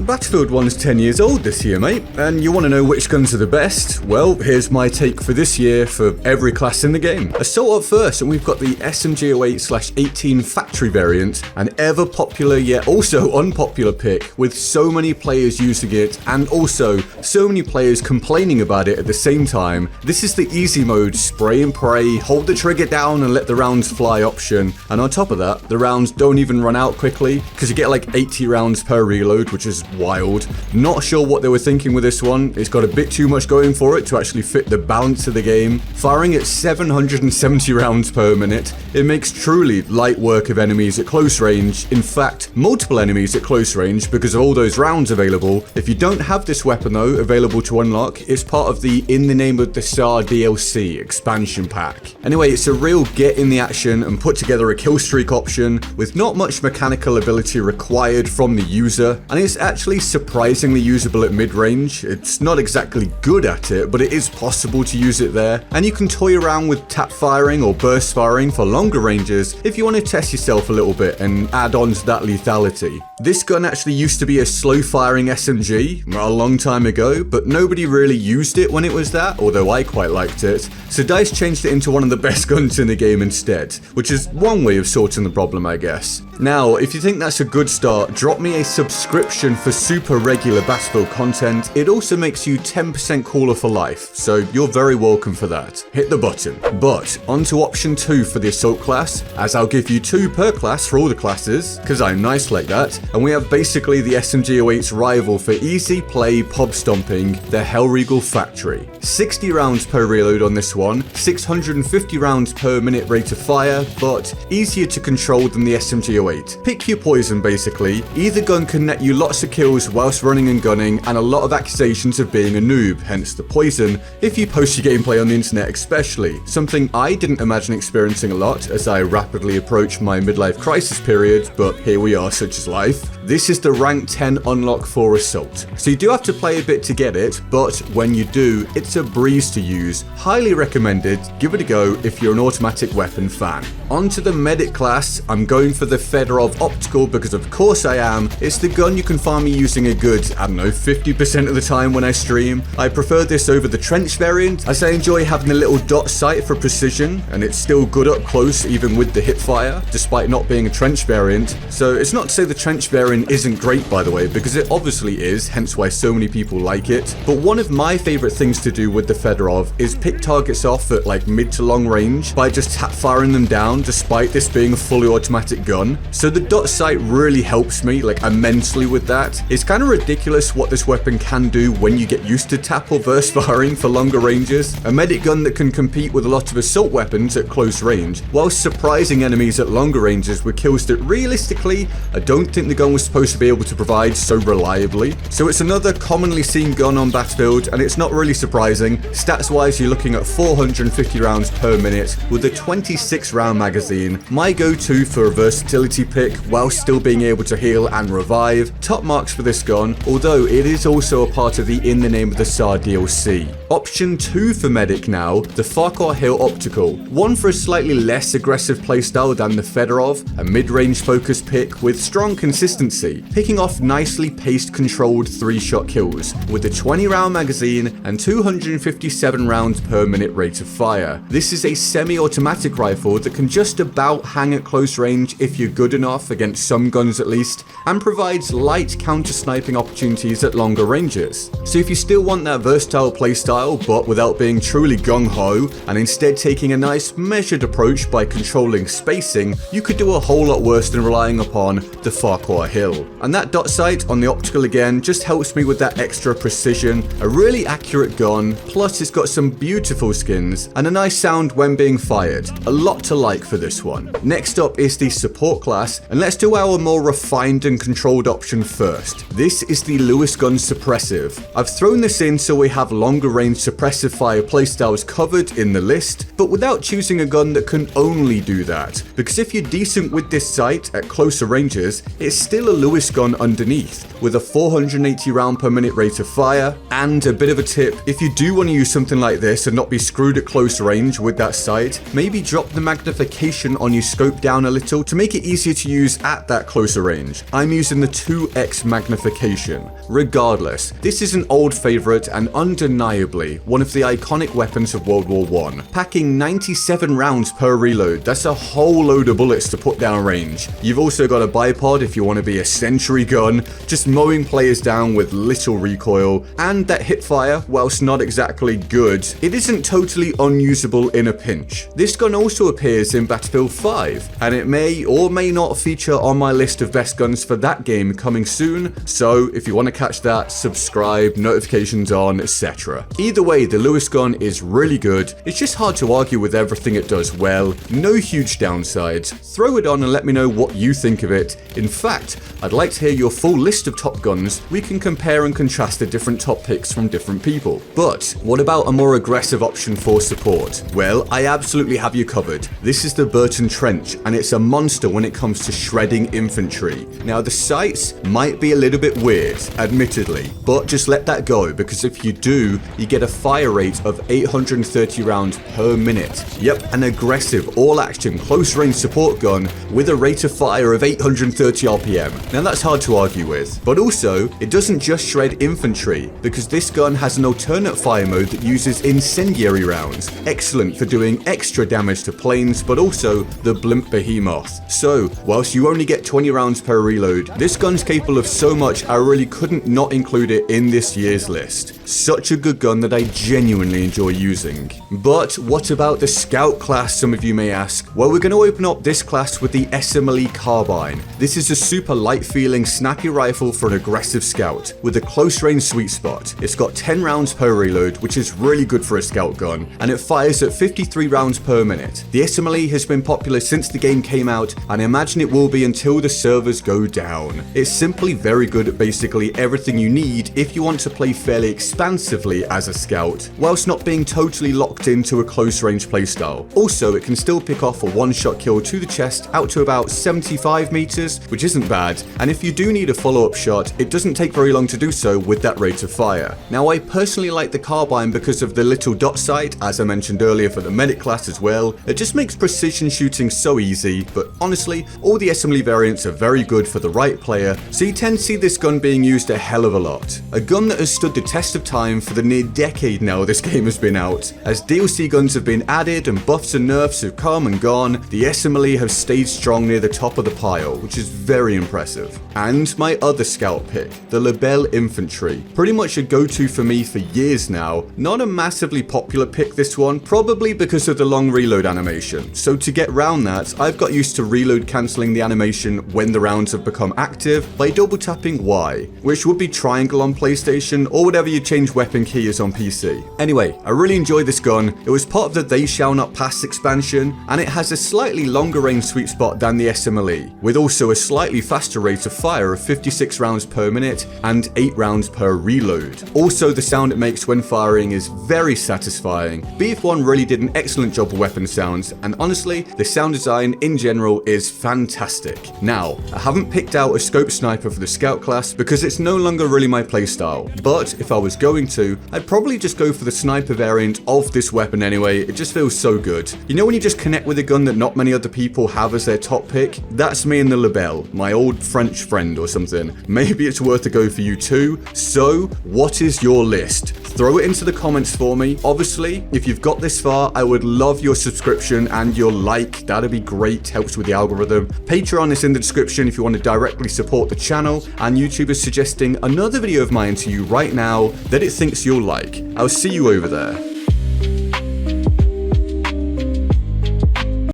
Battlefield 1's 10 years old this year, mate, and you want to know which guns are the best? Well, here's my take for this year for every class in the game. Assault up first, and we've got the SMG08/18 factory variant, an ever popular yet also unpopular pick with so many players using it and also so many players complaining about it at the same time. This is the easy mode, spray and pray, hold the trigger down and let the rounds fly option, and on top of that, the rounds don't even run out quickly because you get like 80 rounds per reload, which is wild. Not sure what they were thinking with this one. It's got a bit too much going for it to actually fit the balance of the game. Firing at 770 rounds per minute, it makes truly light work of enemies at close range. In fact, multiple enemies at close range because of all those rounds available. If you don't have this weapon though, available to unlock, it's part of the In the Name of the Tsar DLC expansion pack. Anyway, it's a real get in the action and put together a kill streak option with not much mechanical ability required from the user, and it's actually surprisingly usable at mid-range. It's not exactly good at it, but it is possible to use it there, and you can toy around with tap firing or burst firing for longer ranges if you want to test yourself a little bit and add on to that lethality. This gun actually used to be a slow firing SMG a long time ago, but nobody really used it when it was that, although I quite liked it, so DICE changed it into one of the best guns in the game instead, which is one way of sorting the problem, I guess. Now, if you think that's a good start, drop me a subscription for super regular Battlefield content. It also makes you 10% cooler for life, so you're very welcome for that. Hit the button. But onto option 2 for the assault class, as I'll give you 2 per class for all the classes, because I'm nice like that, and we have basically the SMG08's rival for easy play pub stomping, the Hellregal Factory. 60 rounds per reload on this one, 650 rounds per minute rate of fire, but easier to control than the SMG08. Pick your poison basically. Either gun can net you lots of kills whilst running and gunning, and a lot of accusations of being a noob, hence the poison, if you post your gameplay on the internet especially. Something I didn't imagine experiencing a lot as I rapidly approach my midlife crisis period, but here we are, such is life. This is the rank 10 unlock for assault. So you do have to play a bit to get it, but when you do, it's a breeze to use. Highly recommended, give it a go if you're an automatic weapon fan. Onto the medic class, I'm going for the Fedorov Optical because of course I am. It's the gun you can find me using a good, I don't know, 50% of the time when I stream. I prefer this over the trench variant as I enjoy having a little dot sight for precision, and it's still good up close even with the hip fire, despite not being a trench variant. So it's not to say the trench variant isn't great, by the way, because it obviously is, hence why so many people like it. But one of my favorite things to do with the Fedorov is pick targets off at like mid to long range by just tap firing them down, despite this being a fully automatic gun. So the dot sight really helps me like immensely with that. It's kind of ridiculous what this weapon can do when you get used to tap or burst firing for longer ranges. A medic gun that can compete with a lot of assault weapons at close range, while surprising enemies at longer ranges with kills that realistically I don't think the gun was supposed to be able to provide so reliably. So it's another commonly seen gun on Battlefield, and it's not really surprising. Stats wise, you're looking at 450 rounds per minute with a 26 round magazine. My go-to for a versatility pick while still being able to heal and revive. Top marks for this gun, although it is also a part of the In the Name of the Tsar DLC. Option 2 for medic now, the Farquhar Hill Optical. One for a slightly less aggressive playstyle than the Fedorov, a mid-range focus pick with strong consistency, picking off nicely paced controlled 3-shot kills with a 20 round magazine and 257 rounds per minute rate of fire. This is a semi-automatic rifle that can just about hang at close range if you're good enough, against some guns at least, and provides light counter-sniping opportunities at longer ranges. So if you still want that versatile playstyle but without being truly gung-ho, and instead taking a nice measured approach by controlling spacing, you could do a whole lot worse than relying upon the Farquhar Hill. And that dot sight on the optical again just helps me with that extra precision, a really accurate gun, plus it's got some beautiful skins and a nice sound when being fired. A lot to like for this one. Next up is the support class, and let's do our more refined and controlled option first. This is the Lewis Gun Suppressive. I've thrown this in so we have longer range suppressive fire playstyles covered in the list, but without choosing a gun that can only do that, because if you're decent with this sight at closer ranges, it's still a Lewis gun underneath, with a 480 round per minute rate of fire. And a bit of a tip, if you do want to use something like this and not be screwed at close range with that sight, maybe drop the magnification on your scope down a little to make it easier to use at that closer range. I'm using the 2x magnification. Regardless, this is an old favorite and undeniably one of the iconic weapons of World War I. Packing 97 rounds per reload, that's a whole load of bullets to put down range. You've also got a bipod if you want to be a sentry gun, just mowing players down with little recoil, and that hipfire, whilst not exactly good, it isn't totally unusable in a pinch. This gun also appears in Battlefield 5, and it may or may not feature on my list of best guns for that game coming soon, so if you want to catch that, subscribe, notifications on, etc. Either way, the Lewis gun is really good. It's just hard to argue with everything it does well, no huge downsides. Throw it on and let me know what you think of it. In fact, I'd like to hear your full list of top guns. We can compare and contrast the different top picks from different people. But what about a more aggressive option for support? Well, I absolutely have you covered. This is the Burton Trench, and it's a monster when it comes to shredding infantry. Now, the sights might be a little bit weird, admittedly, but just let that go, because if you do, you get a fire rate of 830 rounds per minute. Yep, an aggressive, all-action, close-range support gun with a rate of fire of 830 RPM. Now, that's hard to argue with. But also, it doesn't just shred infantry, because this gun has an alternate fire mode that uses incendiary rounds. Excellent for doing extra damage to planes, but also the blimp behemoth. So, whilst you only get 20 rounds per reload, this gun's capable of so much I really couldn't not include it in this year's list. Such a good gun that I genuinely enjoy using. But what about the Scout class, some of you may ask? Well, we're going to open up this class with the SMLE Carbine. This is a super light feeling, snappy rifle for an aggressive scout with a close range sweet spot. It's got 10 rounds per reload, which is really good for a scout gun, and it fires at 53 rounds per minute. The SMLE has been popular since the game came out, and I imagine it will be until the servers go down. It's simply very good at basically everything you need if you want to play fairly expansively as a scout, whilst not being totally locked into a close range playstyle. Also, it can still pick off a one-shot kill to the chest out to about 75 meters, which isn't bad, and if you do need a follow-up shot, it doesn't take very long to do so with that rate of fire. Now, I personally like the carbine because of the little dot sight, as I mentioned earlier for the medic class as well. It just makes precision shooting so easy, but honestly, all the SMLE variants are very good for the right player, so you tend to see this gun being used a hell of a lot. A gun that has stood the test of time for the near decade now this game has been out. As DLC guns have been added and buffs and nerfs have come and gone, the SMLE have stayed strong near the top of the pile, which is very impressive. And my other scout pick, the Lebel Infantry. Pretty much a go-to for me for years now. Not a massively popular pick, this one, probably because of the long reload animation. So to get round that, I've got used to reload cancelling the animation when the rounds have become active by double tapping Y, which would be triangle on PlayStation or whatever your change weapon key is on PC. Anyway, I really enjoy this gun. It was part of the They Shall Not Pass expansion, and it has a slightly longer range sweet spot than the SMLE, with also a slightly faster rate of fire of 56 rounds per minute and 8 rounds per reload. Also, the sound it makes when firing is very satisfying. BF1 really did an excellent job of weapon sounds, and honestly, the sound design in general is fantastic. Now, I haven't picked out a scope sniper for the scout class because it's no longer really my playstyle, but if I was going to, I'd probably just go for the sniper variant of this weapon anyway. It just feels so good. You know when you just connect with a gun that not many other people have as their top pick? That's me and the Lebel, my old French friend or something. Maybe it's worth a go for you too. So, what is your list? Throw it into the comments for me. Obviously, if you've got this far, I would love your subscription and your like. That'd be great, helps with the algorithm. Patreon is in the description if you want to directly support the channel, and YouTube is suggesting another video of mine to you right now that it thinks you'll like. I'll see you over there.